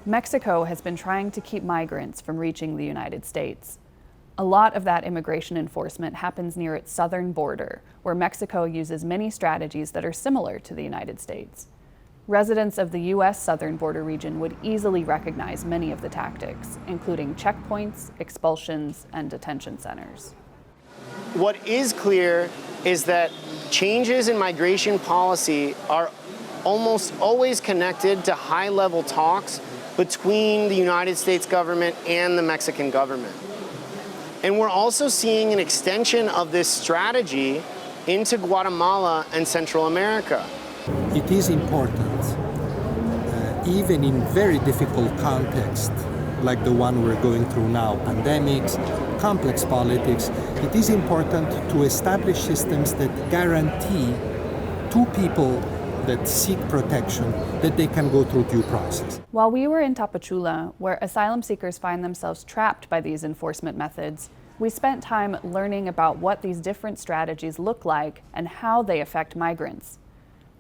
Mexico has been trying to keep migrants from reaching the United States. A lot of that immigration enforcement happens near its southern border, where Mexico uses many strategies that are similar to the United States. Residents of the U.S. southern border region would easily recognize many of the tactics, including checkpoints, expulsions, and detention centers. What is clear is that changes in migration policy are almost always connected to high-level talks between the United States government and the Mexican government. And we're also seeing an extension of this strategy into Guatemala and Central America. It is important, even in very difficult contexts, like the one we're going through now, pandemics, complex politics, it is important to establish systems that guarantee to people that seek protection that they can go through due process. While we were in Tapachula, where asylum seekers find themselves trapped by these enforcement methods, we spent time learning about what these different strategies look like and how they affect migrants.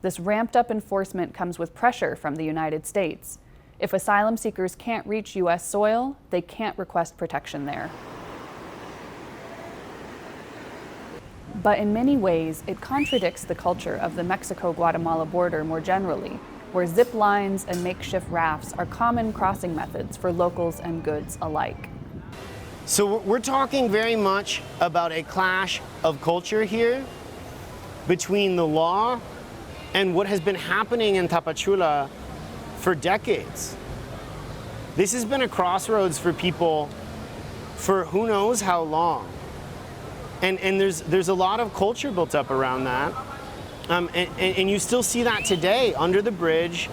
This ramped up enforcement comes with pressure from the United States. If asylum seekers can't reach U.S. soil, they can't request protection there. But in many ways, it contradicts the culture of the Mexico-Guatemala border more generally, where zip lines and makeshift rafts are common crossing methods for locals and goods alike. So we're talking very much about a clash of culture here between the law and what has been happening in Tapachula for decades. This has been a crossroads for people for who knows how long. And there's a lot of culture built up around that. And you still see that today. Under the bridge,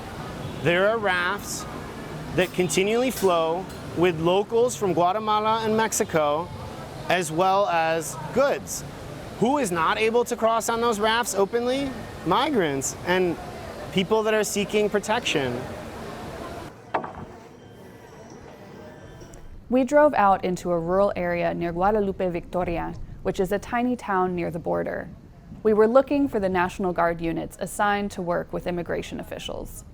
there are rafts that continually flow with locals from Guatemala and Mexico, as well as goods. Who is not able to cross on those rafts openly? Migrants and people that are seeking protection. We drove out into a rural area near Guadalupe, Victoria, which is a tiny town near the border. We were looking for the National Guard units assigned to work with immigration officials.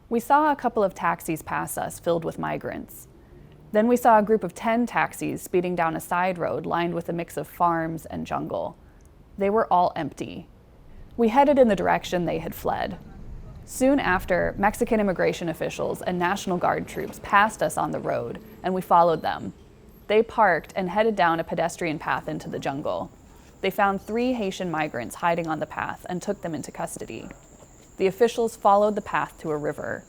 We saw a couple of taxis pass us filled with migrants. Then we saw a group of 10 taxis speeding down a side road lined with a mix of farms and jungle. They were all empty. We headed in the direction they had fled. Soon after, Mexican immigration officials and National Guard troops passed us on the road, and we followed them. They parked and headed down a pedestrian path into the jungle. They found 3 Haitian migrants hiding on the path and took them into custody. The officials followed the path to a river.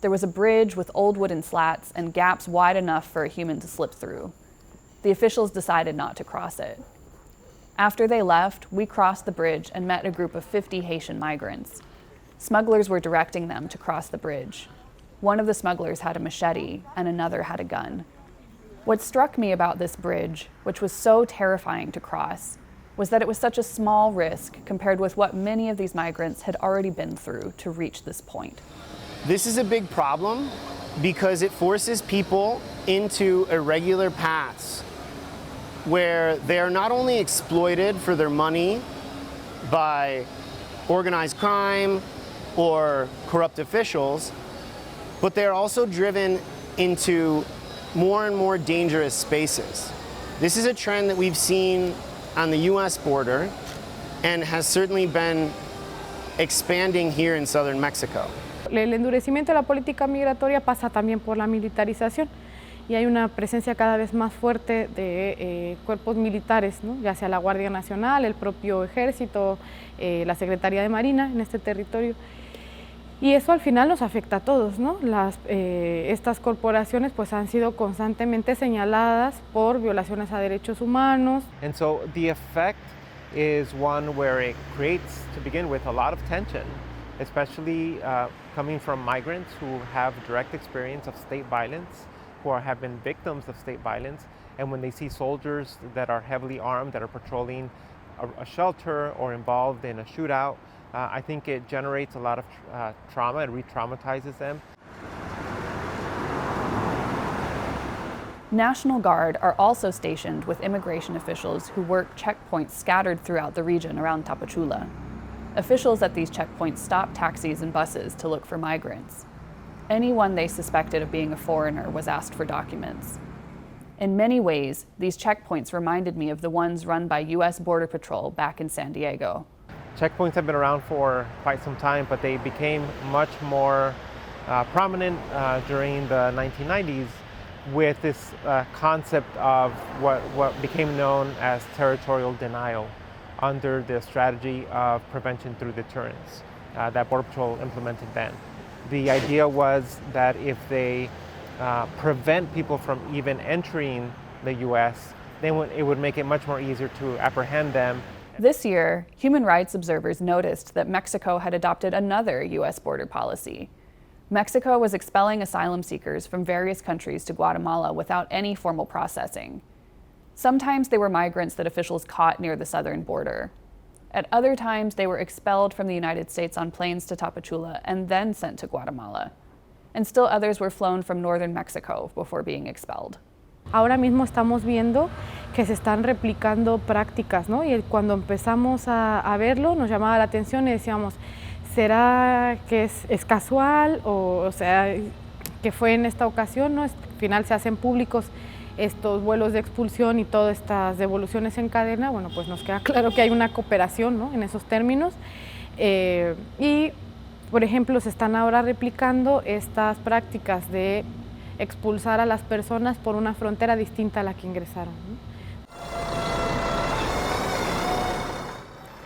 There was a bridge with old wooden slats and gaps wide enough for a human to slip through. The officials decided not to cross it. After they left, we crossed the bridge and met a group of 50 Haitian migrants. Smugglers were directing them to cross the bridge. One of the smugglers had a machete and another had a gun. What struck me about this bridge, which was so terrifying to cross, was that it was such a small risk compared with what many of these migrants had already been through to reach this point. This is a big problem because it forces people into irregular paths where they are not only exploited for their money by organized crime or corrupt officials, but they're also driven into more and more dangerous spaces. This is a trend that we've seen on the U.S. border and has certainly been expanding here in southern Mexico. El endurecimiento de la política migratoria pasa también por la militarización y hay una presencia cada vez más fuerte de cuerpos militares, ¿no? Ya sea la Guardia Nacional, el propio Ejército, la Secretaría de Marina en este territorio. Y eso al final nos afecta a todos, ¿no? Estas corporaciones pues han sido constantemente señaladas por violaciones a derechos humanos. And so the effect is one where it creates, to begin with, a lot of tension, especially coming from migrants who have direct experience of state violence, who have been victims of state violence, and when they see soldiers that are heavily armed, that are patrolling a shelter or involved in a shootout, I think it generates a lot of trauma and re-traumatizes them. National Guard are also stationed with immigration officials who work checkpoints scattered throughout the region around Tapachula. Officials at these checkpoints stop taxis and buses to look for migrants. Anyone they suspected of being a foreigner was asked for documents. In many ways, these checkpoints reminded me of the ones run by U.S. Border Patrol back in San Diego. Checkpoints have been around for quite some time, but they became much more prominent during the 1990s with this concept of what became known as territorial denial under the strategy of prevention through deterrence that Border Patrol implemented then. The idea was that if they prevent people from even entering the U.S., then it would make it much more easier to apprehend them. This year, human rights observers noticed that Mexico had adopted another U.S. border policy. Mexico was expelling asylum seekers from various countries to Guatemala without any formal processing. Sometimes they were migrants that officials caught near the southern border. At other times, they were expelled from the United States on planes to Tapachula and then sent to Guatemala. And still others were flown from northern Mexico before being expelled. Ahora mismo estamos viendo que se están replicando prácticas, ¿no? Y cuando empezamos a verlo nos llamaba la atención y decíamos, ¿será que es casual o sea, que fue en esta ocasión, ¿no? Al final se hacen públicos estos vuelos de expulsión y todas estas devoluciones en cadena. Bueno, pues nos queda claro que hay una cooperación, ¿no? En esos términos. Y, por ejemplo, se están ahora replicando estas prácticas de expulsar a las personas por una frontera distinta a la que ingresaron, ¿no?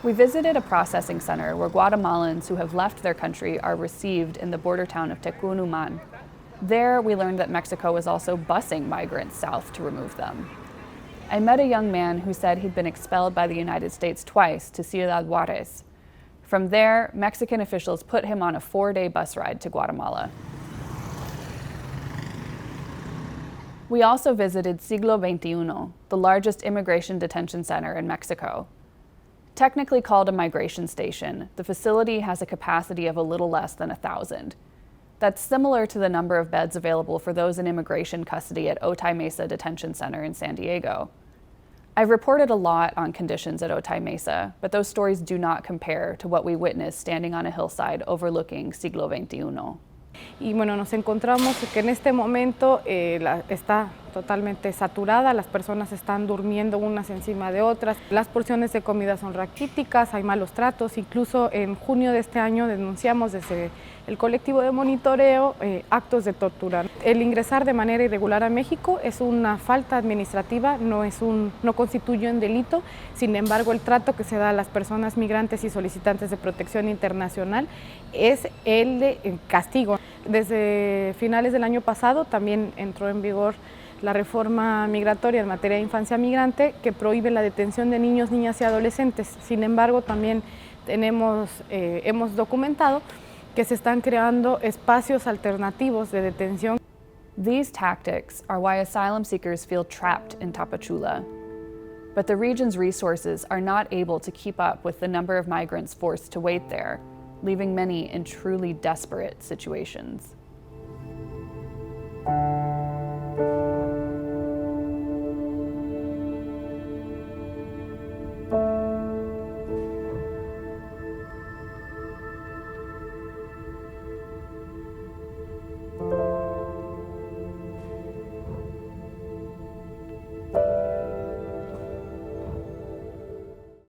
We visited a processing center where Guatemalans who have left their country are received in the border town of Tecunuman. There, we learned that Mexico is also busing migrants south to remove them. I met a young man who said he'd been expelled by the United States twice to Ciudad Juarez. From there, Mexican officials put him on a 4-day bus ride to Guatemala. We also visited Siglo XXI, the largest immigration detention center in Mexico. Technically called a migration station, the facility has a capacity of a little less than 1,000. That's similar to the number of beds available for those in immigration custody at Otay Mesa Detention Center in San Diego. I've reported a lot on conditions at Otay Mesa, but those stories do not compare to what we witnessed standing on a hillside overlooking Siglo XXI. Y bueno, nos encontramos que en este momento está totalmente saturada, las personas están durmiendo unas encima de otras, las porciones de comida son raquíticas, hay malos tratos, incluso en junio de este año denunciamos desde el colectivo de monitoreo actos de tortura. El ingresar de manera irregular a México es una falta administrativa, no constituye un delito, sin embargo el trato que se da a las personas migrantes y solicitantes de protección internacional es el de castigo. Desde finales del año pasado también entró en vigor la reforma migratoria en materia de infancia migrante que prohíbe la detención de niños, niñas y adolescentes. Sin embargo, también hemos documentado que se están creando espacios alternativos de detención. These tactics are why asylum seekers feel trapped in Tapachula. But the region's resources are not able to keep up with the number of migrants forced to wait there, leaving many in truly desperate situations.